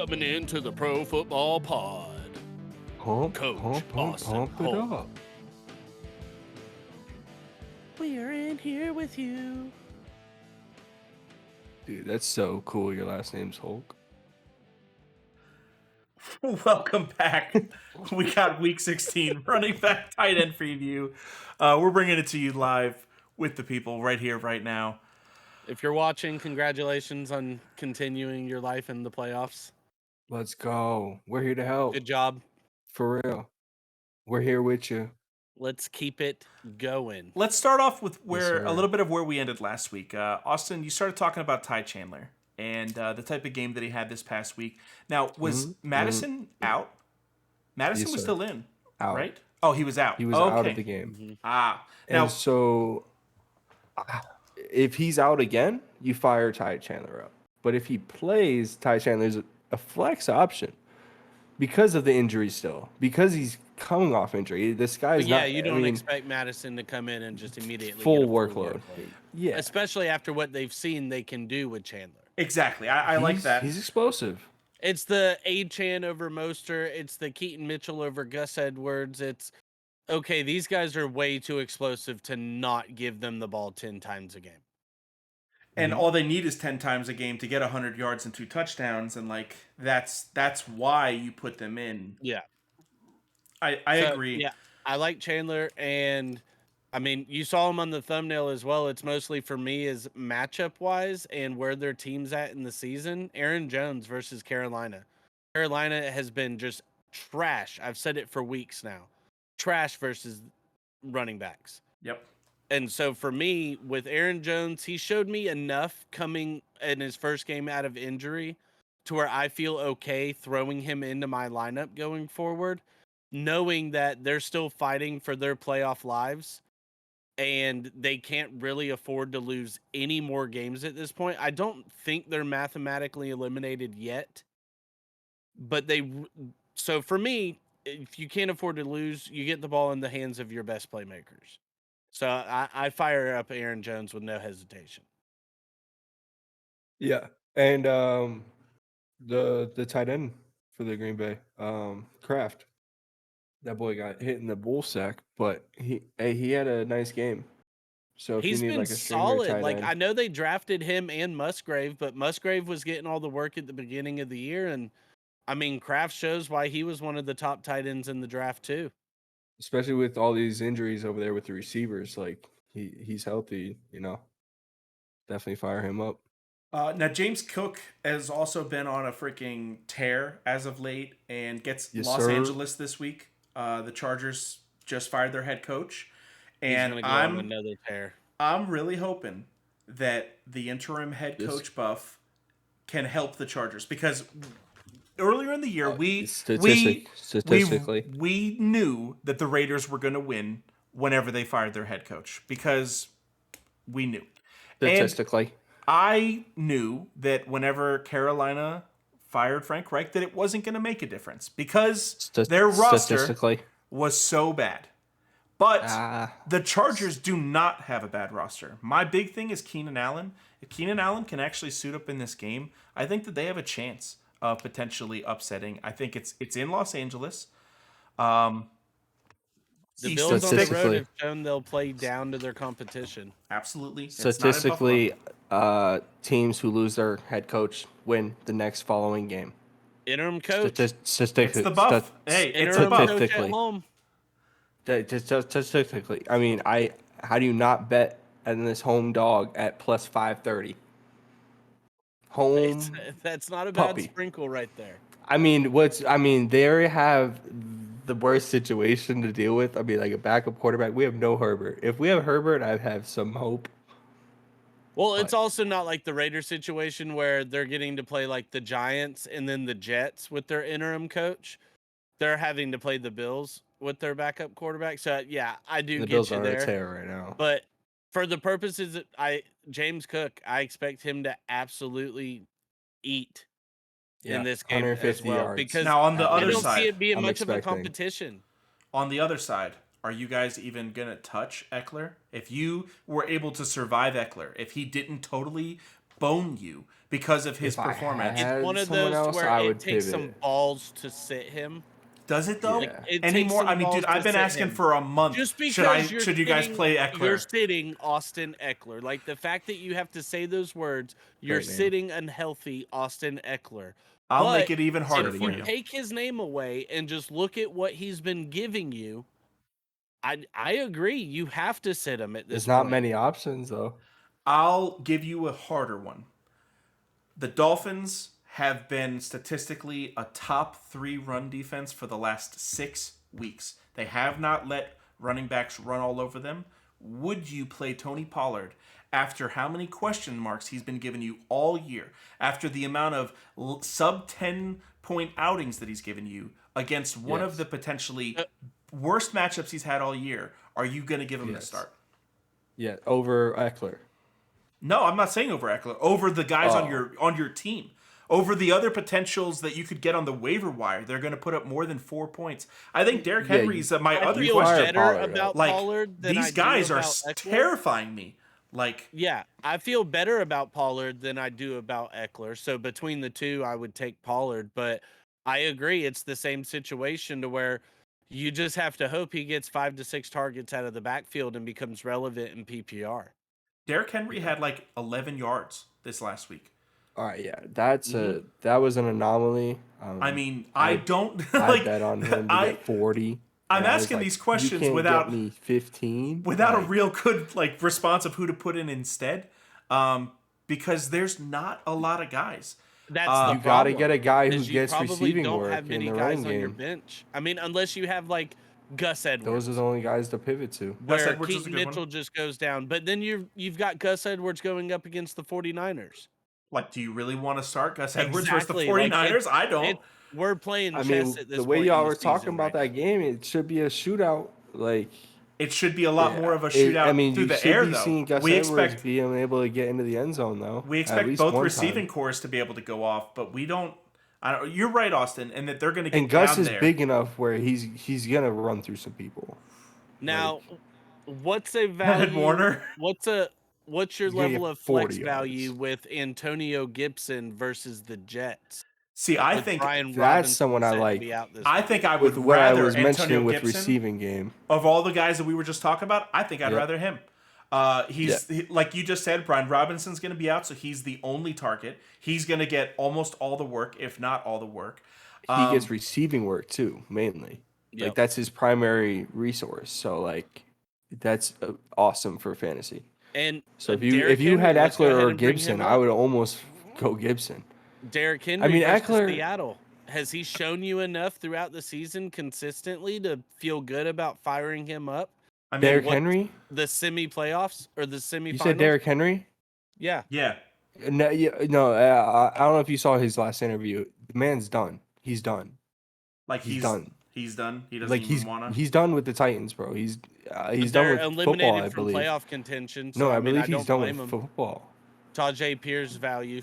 Coming into the Pro Football Pod, Coach Austin pump it Holt. up. We're in here with you. Dude, that's so cool. Your last name's Hulk. Welcome back. We got Week 16 running back tight end preview. We're bringing it to you live with the people right here, right now. If you're watching, congratulations on continuing your life in the playoffs. Let's go. We're here to help. Good job. For real. We're here with you. Let's keep it going. Let's start off with Yes, sir. a little bit of where we ended last week. Austin, you started talking about Ty Chandler and the type of game that he had this past week. Now, was Madison out? Madison Yes, was sir. still in, Out. right? Oh, he was out. He was okay. out of the game. Now, And so, if he's out again, you fire Ty Chandler up. But if he plays, Ty Chandler's a flex option because of the injury still. Because he's coming off injury. This guy's Yeah, not. you don't I mean, expect Madison to come in and just immediately full get a workload. Yeah. Especially after what they've seen they can do with Chandler. exactly. I like that. He's explosive. It's the A-Chan over Moster. It's the Keaton Mitchell over Gus Edwards. It's, okay, these guys are way too explosive to not give them the ball 10 times a game. And all they need is 10 times a game to get 100 yards and 2 touchdowns, and like that's why you put them in. Yeah. I So, agree. Yeah, I like Chandler, and I mean, you saw him on the thumbnail as well. It's mostly for me is matchup-wise and where their team's at in the season. Aaron Jones versus Carolina. Carolina has been just trash. I've said it for weeks now. Trash versus running backs. Yep. And so for me, with Aaron Jones, he showed me enough coming in his first game out of injury to where I feel okay throwing him into my lineup going forward, knowing that they're still fighting for their playoff lives and they can't really afford to lose any more games at this point. I don't think they're mathematically eliminated yet, but so for me, if you can't afford to lose, you get the ball in the hands of your best playmakers. So I fire up Aaron Jones with no hesitation. Yeah. And the tight end for the Green Bay, Kraft. That boy got hit in the bull sack, but he had a nice game. So if He's you need been like a stringer solid. tight Like end, I know they drafted him and Musgrave, but Musgrave was getting all the work at the beginning of the year, and I mean Kraft shows why he was one of the top tight ends in the draft too. especially with all these injuries over there with the receivers, like he's healthy, definitely fire him up. Now James Cook has also been on a freaking tear as of late and gets Yes, Los sir. Angeles this week. The Chargers just fired their head coach, He's and gonna go on another tear. I'm really hoping that the interim head Yes. coach buff can help the Chargers because earlier in the year Statistically, we knew that the Raiders were going to win whenever they fired their head coach because we knew. statistically, I knew that whenever Carolina fired Frank Reich that it wasn't going to make a difference because their roster statistically, was so bad. But Ah. the Chargers do not have a bad roster. My big thing is Keenan Allen. If Keenan Allen can actually suit up in this game, I think that they have a chance of potentially upsetting. I think it's in Los Angeles. The Eastern Bills on the road Statistically. have shown they'll play down to their competition. Absolutely. It's not in statistically, Buffalo. teams who lose their head coach win the next following game. Interim coach, It's the buff. Hey, it's the interim buff. coach at statistically. home. Statistically, I mean, how do you not bet on this home dog at plus 530? Home. That's not a bad puppy. sprinkle right there. I mean, they have the worst situation to deal with. I mean, like a backup quarterback. We have no Herbert. If we have Herbert, I have some hope. Well, it's also not like the Raiders situation where they're getting to play like the Giants and then the Jets with their interim coach. They're having to play the Bills with their backup quarterback. So yeah, I do The get Bills you are on a there. tear right now. But for the purposes that James Cook, I expect him to absolutely eat in this game as 150 well. yards. Because Now, on the I other don't side, see it being I'm much of a expecting. competition. On the other side, are you guys even going to touch Eckler? If you were able to survive Eckler, if he didn't totally bone you because of his If I performance. had- It's one of someone those else, where I it would takes some pivot. balls to sit him. Does it though? Yeah. It Any takes more? some I mean, dude, balls to I've been sit asking him. for a month. Just Should because you guys play you're Eckler? sitting Austin Eckler. Like the fact that you have to say those words, you're Great name. sitting unhealthy Austin Eckler. I'll But make it even harder if for you you. take his name away and just look at what he's been giving you, I agree. You have to sit him at this There's not point. many options though. I'll give you a harder one. The Dolphins have been statistically a top 3 run defense for the last 6 weeks. They have not let running backs run all over them. Would you play Tony Pollard after how many question marks he's been giving you all year? After the amount of sub 10 point outings that he's given you against one of Yes. the potentially worst matchups he's had all year, are you going to give him the Yes. start? Yeah, over Eckler. No, I'm not saying over Eckler. Over the guys Oh. on your team. Over the other potentials that you could get on the waiver wire. They're going to put up more than 4 points. I think Derrick Yeah, Henry's my I other feel question. better Pollard, about Like, Pollard than I these do guys are about Eckler. terrifying me. Like, Yeah, I feel better about Pollard than I do about Eckler. So between the two, I would take Pollard. But I agree, it's the same situation to where you just have to hope he gets 5 to 6 targets out of the backfield and becomes relevant in PPR. Derrick Henry had like 11 yards this last week. All right, yeah, that was an anomaly. I mean, I don't I like bet on him to I get 40. I'm and I was asking like, these questions you can't without- get me 15 without a Like, real good like response of who to put in instead. Because there's not a lot of guys. That's You the you got to problem, get a guy who is you gets probably receiving don't work have in many the guys running on your game. bench. I mean, unless you have like Gus Edwards, Those are the only guys to pivot to. Gus where Edwards is a Keaton good one. Mitchell just goes down. But then you've got Gus Edwards going up against the 49ers. Like, do you really want to start Gus Edwards versus the Exactly, like, 49ers? I don't. We're playing I chess mean, at this the way point y'all in the were talking season about right that game, it should be a shootout. Like, It should be a lot more of a it- shootout I mean, through you the should air, be though. seeing Gus we Edwards expect being able to get into the end zone, though. we at expect least both one receiving time. cores to be able to go off, but we don't. I don't. You're right, Austin, and that they're going to get And Gus down is there. big enough where he's gonna run through some people. now. What's a value? Warner. What's your He's gonna level get of flex 40 value yards. with Antonio Gibson versus the Jets? See, I With think Brian that's Robinson someone I set to like. be out this I week. think I would With what I rather was Antonio mentioning with Gibson receiving game, of all the guys that we were just talking about. I think I'd Yep. rather him. Like you just said, Brian Robinson's going to be out, so he's the only target. He's going to get almost all the work, if not all the work. he gets receiving work too, mainly. Yep. Like that's his primary resource. So like, that's awesome for fantasy. And So if Derrick you had Henry, let's go Eckler ahead or and bring him Gibson, up. I would almost go Gibson. Derrick Henry mean, versus Eckler- Seattle. Has he shown you enough throughout the season consistently to feel good about firing him up? I mean, Derrick what- Henry? The semi-playoffs or the semifinals? You said Derrick Henry? Yeah. yeah, No, I don't know if you saw his last interview. The man's done. He's done. like He's he's done. He's done. He doesn't Like even want to. he's done with the Titans, bro. He's done They're with eliminated football, I from believe. playoff contention. So, No, I mean, believe don't he's done with blame him. football. Tajay Pierce value.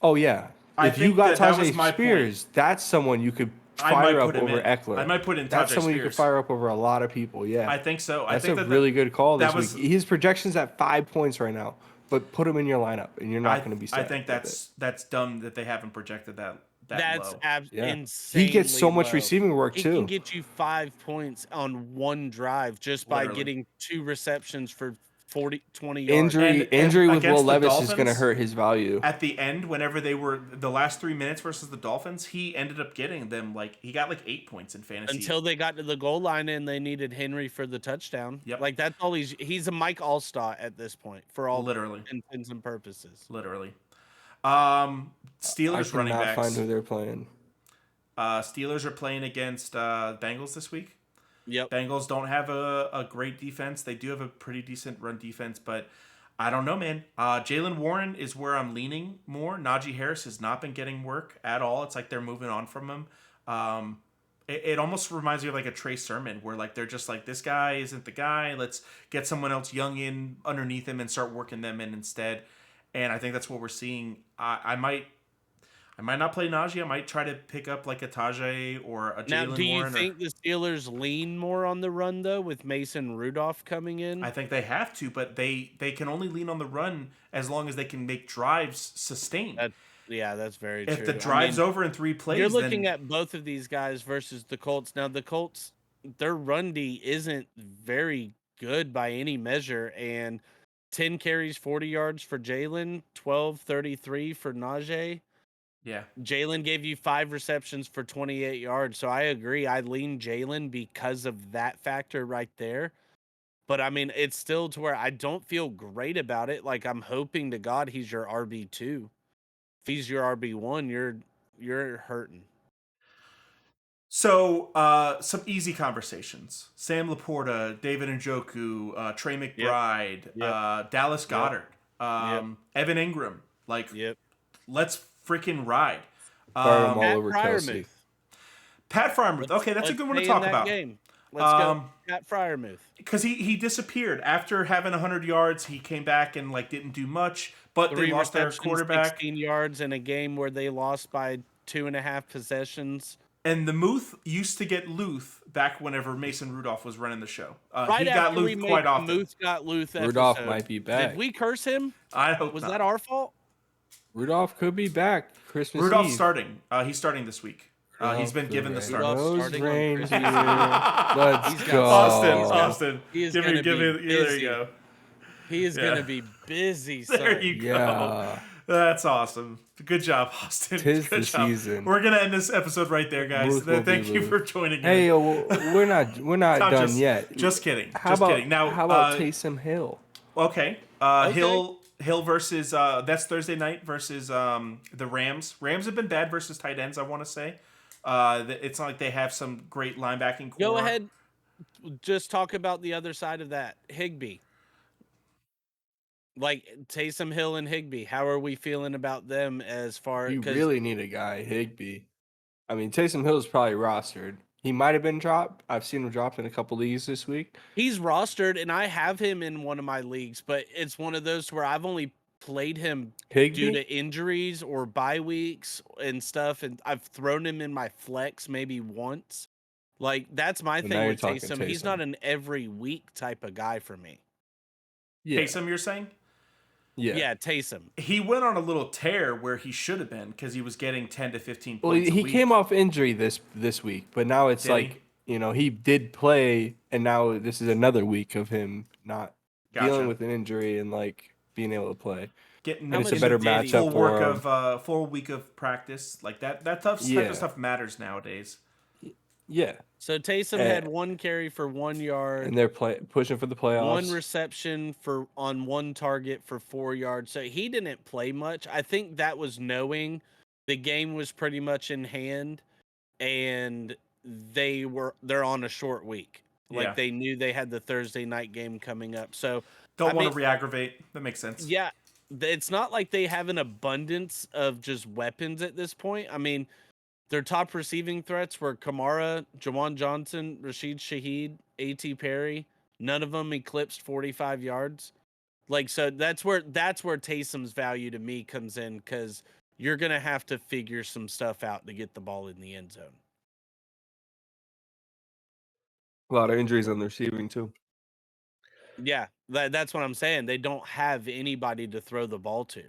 Oh yeah. I If you think got that was my Tajay Spears, that's someone you could I might fire up put him over in. Eckler. I might put in That's Tajay someone you could Spears. fire up over a lot of people. Yeah, I think so. I that's think a that really good call that this was- week. His projection's at 5 points right now, but put him in your lineup, and you're not I going to be. I Sad think with that's dumb that they haven't projected that That's low. Yeah. insane. He gets so much receiving work He too. can get you 5 points on one drive just by Literally. getting 2 receptions for 20 yards. Injury And with against Will the Levis is going to Dolphins, hurt his value. At the end, whenever they were the last 3 minutes versus the Dolphins, he ended up getting them he got 8 points in fantasy. Until they got to the goal line and they needed Henry for the touchdown. Yep. Like that's all he's a Mike Allstott at this point for all Literally. intents and purposes. Literally. I Steelers running cannot backs. find who they're playing. Steelers are playing against Bengals this week. Yep. Bengals don't have a great defense. They do have a pretty decent run defense, but I don't know, man. Jalen Warren is where I'm leaning more. Najee Harris has not been getting work at all. It's like they're moving on from him. It almost reminds me of like a Trey Sermon, where like they're just like, this guy isn't the guy. Let's get someone else young in underneath him and start working them in instead. And I think that's what we're seeing. I I might not play Najee. I might try to pick up like a Tajay or a Now, do Jalen you Warren. think the Steelers lean more on the run though, with Mason Rudolph coming I in? think they have to, but they can only lean on the run as long as they can make drives sustained. That, yeah, that's very If the true. I drive's mean, over in 3 you're plays, looking then at both of these guys versus the Colts. Now, the Colts, their run D isn't very good by any measure, and 10 carries, 40 yards for Jalen, 12-33 for Najee. yeah. Jalen gave you 5 receptions for 28 yards. So I agree. I lean Jalen because of that factor right there. But I mean, it's still to where I don't feel great about it. Like, I'm hoping to God he's your RB2. If he's your RB1, you're hurting. So, some easy conversations. Sam Laporta, David Njoku, Trey McBride, Yep. Dallas Goddard, Evan Ingram. Like, Yep. let's freaking ride. Start 'em all Pat over Kelsey. Fryermuth. Pat Fryermuth. Okay, that's a Let's good one to stay in talk that about. Game. Let's go. Pat Fryermuth. Because he disappeared after having 100 yards. He came back and like didn't do much, but 3 they lost their receptions, quarterback. 16 yards in a game where they lost by 2.5 possessions. And the Muth used to get Luth back whenever Mason Rudolph was running the show. Right He got after we Luth made quite the often. Muth got Luth Rudolph episode, might be back. Did we curse him? I hope Was not. that our fault? Rudolph could be back Christmas Rudolph's Eve. starting. He's starting this week. He's been given the start. Rudolph's Those starting on reindeer. Christmas Let's He's got go. Austin. He is Give gonna me, be there you busy. go. He is Yeah. going to be busy, son. There you go. Yeah. That's awesome. Good job, Austin. Tis Good the job. season. We're gonna end this episode right there, guys. Ruth will Thank be you Ruth. for joining Hey, in. we're not I'm done yet. Just kidding. How just about kidding. Now, how about Taysom Hill? Okay. Okay. Hill versus that's Thursday night versus the Rams. Rams have been bad versus tight ends, I want to say. It's not like they have some great linebacking core. Go ahead. Just talk about the other side of that. Higbee. Like Taysom Hill and Higbee. How are we feeling about them as far You as really need a guy, Higbee. I mean, Taysom Hill is probably rostered. He might have been dropped. I've seen him dropped in a couple leagues this week. he's rostered and I have him in one of my leagues, but it's one of those where I've only played him Higbee? due to injuries or bye weeks and stuff, and I've thrown him in my flex maybe once. Like, that's my So now thing you're with talking Taysom. He's not Taysom. an every week type of guy for me. Yeah. Taysom, you're saying? Yeah, Taysom. He went on a little tear where he should have been because he was getting 10 to 15 Well, points. he a week. came off injury this week, but now it's Did like, he did play, and now this is another week of him not dealing with an injury and like being able to play. Getting And it's a getting better full matchup work for him. full week of practice like that. That type Yeah. of stuff matters nowadays. Yeah, So Taysom had 1 carry for 1 yard, and they're pushing for the playoffs. 1 reception on 1 target for 4 yards. So he didn't play much. I think that was knowing the game was pretty much in hand, and they're on a short week. Like, Yeah. they knew they had the Thursday night game coming up. So Don't I want mean- to re-aggravate. That makes sense. yeah, it's not like they have an abundance of just weapons at this point. I mean, their top receiving threats were Kamara, Jawan Johnson, Rashid Shaheed, A.T. Perry. None of them eclipsed 45 yards. Like, so that's where Taysom's value to me comes in, because you're going to have to figure some stuff out to get the ball in the end zone. A lot of injuries on the receiving too. Yeah, that's what I'm saying. They don't have anybody to throw the ball to.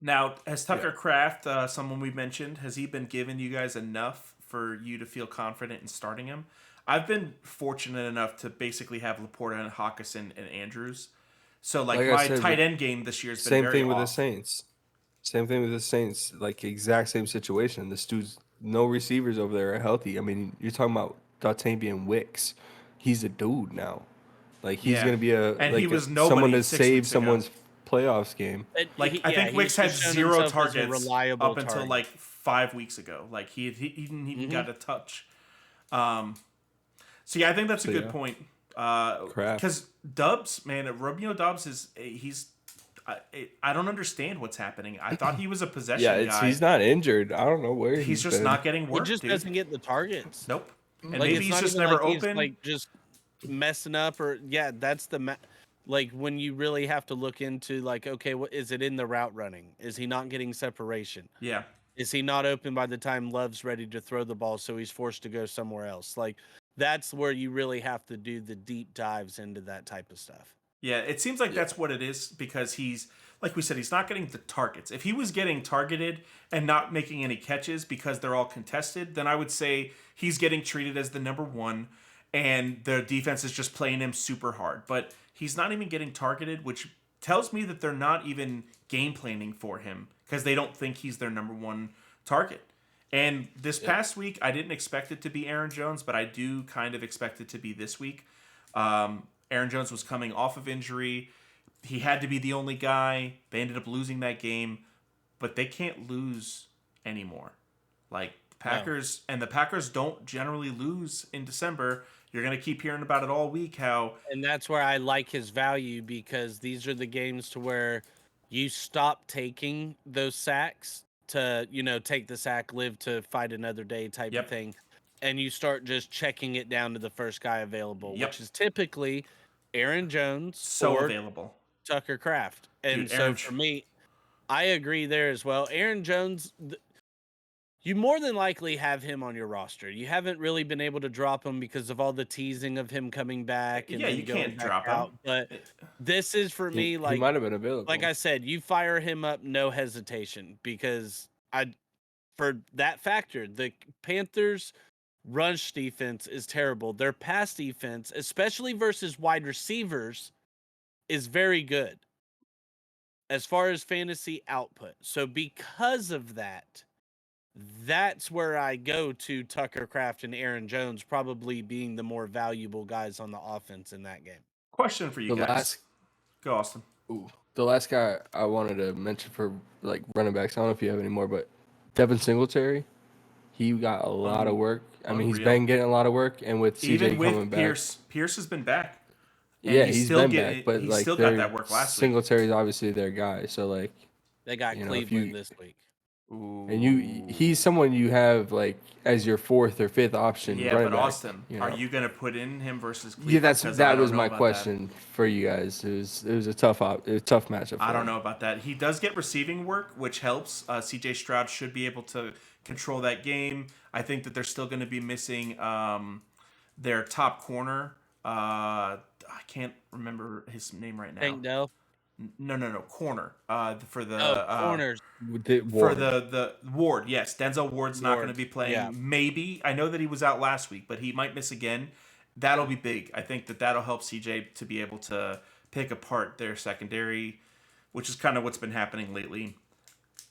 Now, has Tucker Kraft, someone we mentioned, has he been giving you guys enough for you to feel confident in starting him? I've been fortunate enough to basically have Laporta and Hawkinson and Andrews. So, like Like I my said, tight end game this year has been Same very thing with the off. Saints. Same thing with the Saints. Like exact same situation. The dude's no receivers over there are healthy. I mean, you're talking about Daltavian Wicks. He's a dude now. Like he's Yeah. gonna be And he was nobody someone to 6 save weeks ago. someone's playoffs game. Like I think Wicks had 0 targets up until like 5 weeks ago. Like he didn't even got a touch. So yeah, I think that's a So, good yeah. point. Kraft. Because Dubs, man, Romeo Dobbs I don't understand what's happening. I thought he was a possession Yeah, guy. he's not injured. I don't know where He's just been. not getting He work, just dude. doesn't get the targets. Nope. And Like, maybe it's he's not just even never like he's, open. like, just messing up, or that's the like when you really have to look into, like, okay, what is it in the route running? Is he not getting separation? Yeah. Is he not open by the time Love's ready to throw the ball, so he's forced to go somewhere else? Like, that's where you really have to do the deep dives into that type of stuff. Yeah, it seems like Yeah. that's what it is because he's, like we said, he's not getting the targets. If he was getting targeted and not making any catches because they're all contested, then I would say he's getting treated as the number one and the defense is just playing him super hard. But he's not even getting targeted, which tells me that they're not even game planning for him because they don't think he's their number one target. And this past week, I didn't expect it to be Aaron Jones, but I do kind of expect it to be this week. Aaron Jones was coming off of injury. He had to be the only guy. They ended up losing that game, but they can't lose anymore. Like Packers and the Packers don't generally lose in December. You're going to keep hearing about it all week how And that's where I like his value because these are the games to where you stop taking those sacks to, take the sack, live to fight another day type Yep. of thing. And you start just checking it down to the first guy available, Yep. which is typically Aaron Jones so or available. Tucker Kraft. And Dude, so Aaron for me, I agree there as well. Aaron Jones, you more than likely have him on your roster. You haven't really been able to drop him because of all the teasing of him coming back and Yeah, then you going can't back drop out. him. But this is for me He like might have been available. I said, you fire him up, no hesitation, because for that factor, the Panthers' rush defense is terrible. Their pass defense, especially versus wide receivers, is very good as far as fantasy output. So because of that, that's where I go to Tucker Kraft and Aaron Jones probably being the more valuable guys on the offense in that game. Question for you The guys. last- Go, Austin. The last guy I wanted to mention for like running backs, I don't know if you have any more, but Devin Singletary, he got a lot of work. I mean, he's Unreal. been getting a lot of work, and with CJ Even coming with back, Pierce has been back. And yeah, he's he's still been getting- back, but he like still got their that work last week. Singletary's obviously their guy, so like, They got if Cleveland you- this week. and he's someone you have like as your fourth or fifth option. Yeah, running but back, Austin, are you going to put in him versus Cleveland? Yeah, 'Cause I that don't was know my about question for you guys. It was a tough matchup. I don't know about that. He does get receiving work, which helps. CJ Stroud should be able to control that game. I think that they're still going to be missing their top corner. I can't remember his name right now. Tank Dell. No, corner. For the Corners. for the Ward. Yes, Denzel Ward's not going to Ward, be playing. yeah. Maybe I know that he was out last week, but he might miss again. That'll be big. I think that'll help CJ to be able to pick apart their secondary, which is kind of what's been happening lately.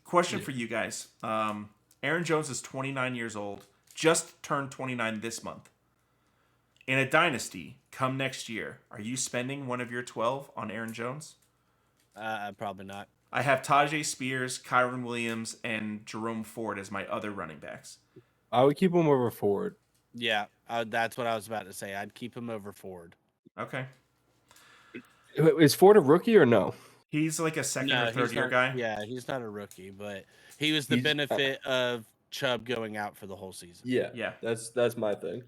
Question for you guys: Aaron Jones is 29 years old, just turned 29 this month. In a dynasty, come next year, are you spending one of your 12 on Aaron Jones? Probably not. I have Tajay Spears, Kyron Williams, and Jerome Ford as my other running backs. I would keep him over Ford. Yeah, that's what I was about to say. I'd keep him over Ford. Okay. Is Ford a rookie or no? He's like a second or third he's year not, guy. Yeah, he's not a rookie, but he was the He's- benefit of Chubb going out for the whole season. Yeah. that's my thing.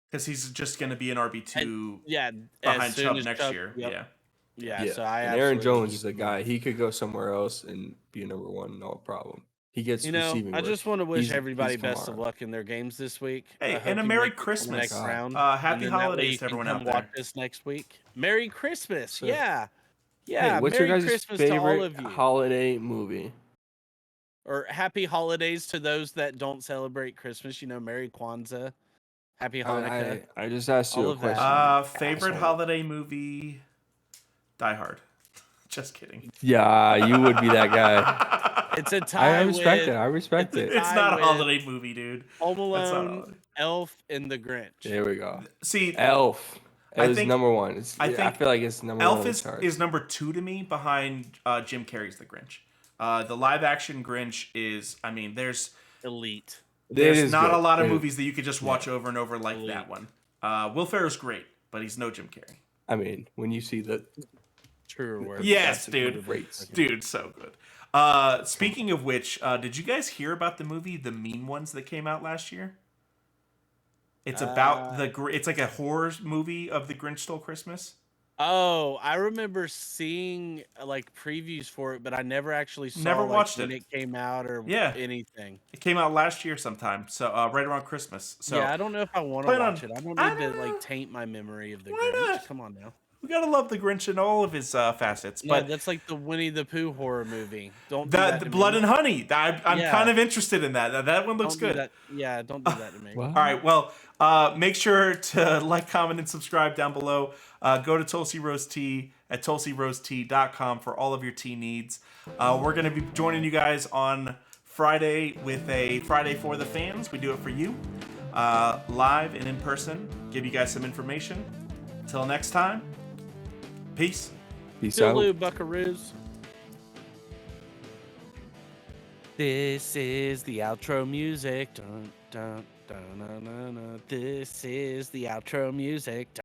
Because he's just going to be an RB2 Yeah, behind as soon Chubb as next year. Yep. Yeah. Yeah, so I and Aaron absolutely Jones keep is a him guy. over. He could go somewhere else and be number one, no problem. He gets receiving I work. just want to wish He's everybody best of tomorrow. luck in their games this week. Hey, I hope and a you Merry make it to the Christmas. next God. round. Happy and then that way holidays you to can everyone come out there. watch us next week. Merry Christmas. So- Yeah. Hey, Yeah. what's Merry your guys' Christmas to all favorite of you. holiday movie? Or happy holidays to those that don't celebrate Christmas. Merry Kwanzaa. Happy Hanukkah. I just asked you All a of that. question. Favorite asshole. holiday movie? Die Hard. Just kidding. Yeah, you would be that guy. It's a tie I respect with it. I respect it. It's I not a with- holiday movie, dude. Home That's not a Alone, holiday. Elf, and The Grinch. There we go. See, Elf. It I was think- number one. I I think feel like it's number one. Elf on the is charts. number 2 to me behind Jim Carrey's The Grinch. The live action Grinch is, there's Elite. there's not good. a lot of It is. movies that you could just watch over and over like Elite. that one. Will Ferrell's great, but he's no Jim Carrey. I mean, when you see the Truer words. Yes, That's dude. great. Dude, so good. Speaking of which, did you guys hear about the movie The Mean Ones that came out last year? It's about it's like a horror movie of The Grinch Stole Christmas. Oh, I remember seeing like previews for it, but I never actually saw Never like watched when it. it came out or Yeah, anything. it came out last year sometime, so right around Christmas. So Yeah, I don't know if I want to plan on. watch it. I don't I need to don't like know. taint my memory of the Why Grinch. not? Come on now. We gotta love the Grinch in all of his facets, No, but that's like the Winnie the Pooh horror movie. Don't do the that to Blood me. and Honey. I'm kind Yeah, of interested in that. That one looks don't do good. that. Yeah, don't do that to me. What? All right. Well, make sure to like, comment, and subscribe down below. Go to Tulsi Rose Tea at tulsirosetea.com for all of your tea needs. We're going to be joining you guys on Friday with a Friday for the Fans. We do it for you, live and in person. Give you guys some information. Until next time, peace. Peace out. Toodaloo, buckaroos. This is the outro music. Dun, dun, dun, dun, dun, dun. This is the outro music.